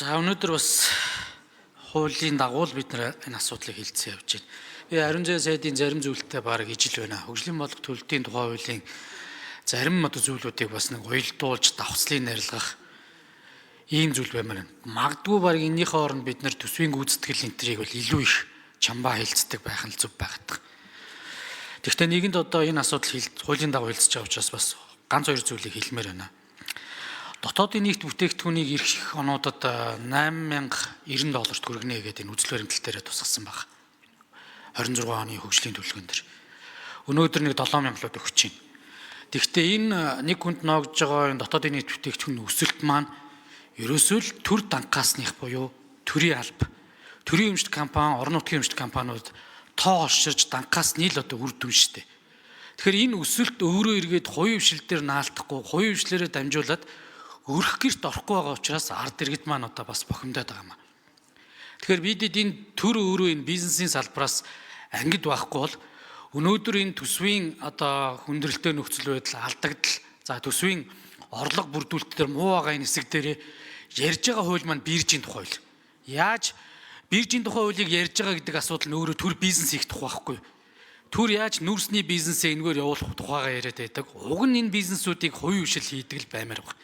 За өнөөдөр бас хуулийн дагуу бид энэ асуудлыг хэлцээ явж байна. Би Ариун зай сайдын зарим зүйлтэй бараг ижил байна. Хөгжлийн бодлого төлөлтийн тухай хуулийн зарим зүйлүүдийг бас нэг уялдуулж давхцлыг нарилгах ийм зүйл баймаар байна. Магадгүй бараг энэнийхээ оронд бид нар төсвийн гүйцэтгэл энтрийг бол илүү их чамбаа хэлцдэг байх нь зөв байгаад. Тэгэхдээ нэгэнд одоо энэ асуудал хуулийн дагуу хэлцэж байгаа учраас бас ганц хоёр зүйлийг хэлмээр байна. Дотоодын нийт бүтээгдэхүүнийг эх онуудад $8,090 хүргэнэ гэдэг энэ үзэл баримтлал дээр тусгасан байна. 26 оны хөгжлийн төлөвлөгөөн дээр. Өнөөдөр нэг 7,000 өгч байна. Тэгэхдээ энэ нэг хүнд ноогдж байгаа энэ дотоодын нийт бүтээгдэхүүн өсөлт маань ерөөсөө л төр данхаасных буюу төрийн алба, төрийн өмчт компани, орон нутгийн өмчт компаниуд тоо олширж данхаасны л одоо үр дүн шүү дээ. Тэгэхээр энэ өсөлт өөрөө эргээд хувийн хвшил дээр наалтахгүй, хувийн хвшлэрээ дамжуулаад өрх гэрт орохгүй байгаа учраас ард иргэд маань одоо бас бохимдоод байгаа юм. Тэгэхээр бид энэ төр өөрөө энэ бизнесийн салбараас ангид байхгүй бол өнөөдөр энэ төсвийн одоо хүндрэлтэй нөхцөл байдал алдагдал, за төсвийн орлого бүрдүүлэлт дээр муу байгаа энэ хэсэг дээр ярьж байгаа хууль маань биржийн тухай хууль. Яаж биржийн тухай хуулийг ярьж байгаа гэдэг асуудал нь өөрөө төр бизнес хийх тухай байхгүй. Төр яаж нүүрсний бизнесээ энэгээр явуулах тухайгаа яриад байдаг. Уг нь энэ бизнесүүдийг хувийн хвшил хийдэг л баймаар байна.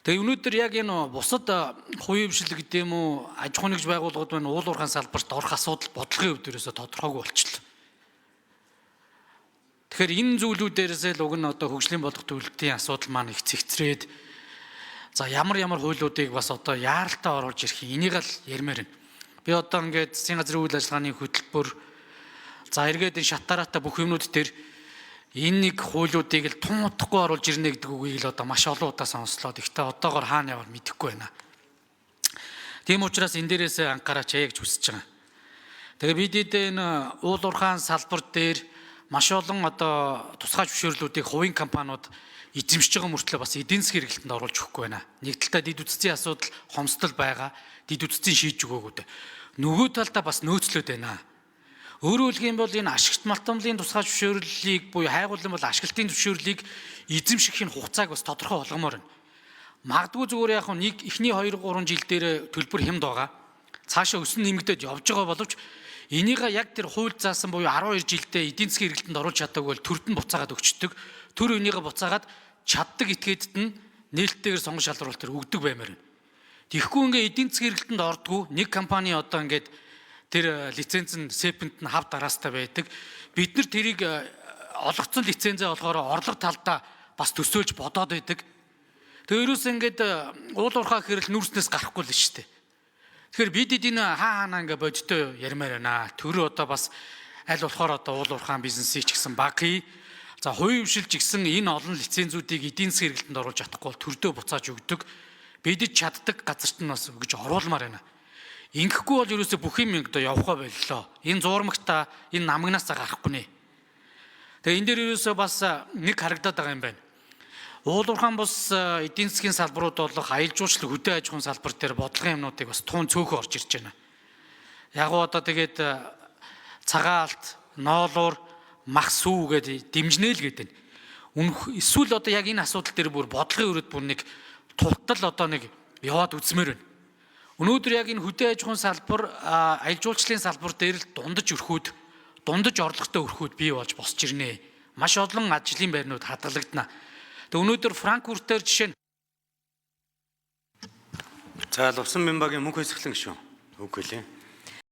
Тэгээ өнөөдөр яг энэ бусад хувийн хвшил гэдэг юм уу, аж ахуйн нэгж байгууллагууд маань уул уурхайн салбарт орох асуудал бодлогын хувьд ерөөсө тодорхойгүй болчихлоо. Тэгэхээр энэ зүйлүүдээрээс л уг нь одоо хөгжлийн бодлого төлөлтийн асуудал маань их цэгцрээд за ямар хуулиудыг бас одоо яаралтай оруулж ирэх энийг л ярмаар байна. Би одоо ингээд засгийн газрын үйл ажиллагааны хөтөлбөр за эргээд энэ шатараатай бүх юмнууд дээр энэ нэг хуулиудыг л тун утгагүй оруулж ирнэ гэдэг үгийг л одоо маш олон удаа сонслоо. Гэхдээ одоогоор хаана яваар мэдэхгүй байна. Тийм учраас энэ дээрээс анхаараач яа гэж хүсэж байгаа. Тэгээ бид энэ уул уурхайн салбар дээр маш олон одоо тусгай зөвшөөрлүүдийг хувийн компаниуд эзэмшиж байгаа мөртлөө бас эдийн засгийн хэрэглэлтэнд оруулж өгөхгүй байна. Нэг талдаа дид үтцийн асуудал хомсдол байгаа. Дид үтцийн шийдэж өгөөгүй. Нөгөө талдаа бас нөөцлөд байна. Өөрөөр хэлэх юм бол энэ ашигт малтамлын тусгай зөвшөөрлийг буюу хайгуулын бол ашиглалтын зөвшөөрлийг эзэмшихийн хугацааг бас тодорхой болгомоор байна. Магадгүй зүгээр яг нэг эхний 2-3 жил дээр төлбөр хямд байгаа. Цаашаа өснө нэмэгдээд явж байгаа боловч энийг яг тэр хууль заасан буюу 12 жилдээ эдийн засгийн хэрэглэлтэнд оруулж чадаагүй бол төрд нь буцаагаад өгчдөг. Төр энийг буцаагаад чаддаг этгээдэд нь нээлттэйгээр сонгон шалруулалт төр өгдөг баймаар байна. Тэгэхгүй ингээ эдийн засгийн хэрэглэлтэнд ордгоо нэг компани одоо ингээд тэр лиценз нь СЭП-нд нь хав дараастай байдаг. Бид нар тэрийг олгоцсон лицензээ болохоор орлого талдаа бас төсөөлж бодоод байдаг. Тэгээ ерөөс ингээд уул уурхай хэрэл нүүрснээс гарахгүй л шүү дээ. Тэгэхээр бид энэ хаана ингээ бодтой ярмаар байна. Төр одоо бас аль болохоор одоо уул уурхайн бизнесийг ч гэсэн багъя. За хувийн хвшил ч гэсэн энэ олон лицензүүдийг эдийн засгийн хэрэглэлтэнд оруулж чадахгүй бол төрдөө буцааж өгдөг. Бид чаддаг газарт нь бас өгж оруулмаар байна. Ингэхгүй бол ерөөсөө бүх юм одоо явахаа боллоо. Энэ зуурмагта энэ намагнаас гарахгүй нэ. Тэгээ энэ дээр ерөөсөө бас нэг харагдаад байгаа юм байна. Уул уурхайн бус эдийн засгийн салбарууд болох аялал жуулчлал хөдөө аж ахуйн салбар дээр бодлогын юмнуудыг бас туун цөөхөн орж ирж байна. Яг одоо тэгээд цагаалт, ноолуур, мах сүү гэдэг дэмжнэ л гэдэг. Эсвэл одоо яг энэ асуудал дээр бүр бодлогын өрөөд бүр нэг тултал одоо нэг яваад үзмээр байна. Өнөөдөр яг энэ хөдөө аж ахуйн салбар, аялал жуулчлалын салбар дээр л дундаж орлоготой өрхүүд бий болж босч ирнэ. Маш олон ажлын байрнууд хадгалагдана. Тэгээ өнөөдөр Франкфуртээр жишээ нь за Лувсан Бямбагийн мөнх хэсэглэн гишүүн үг хэлээ.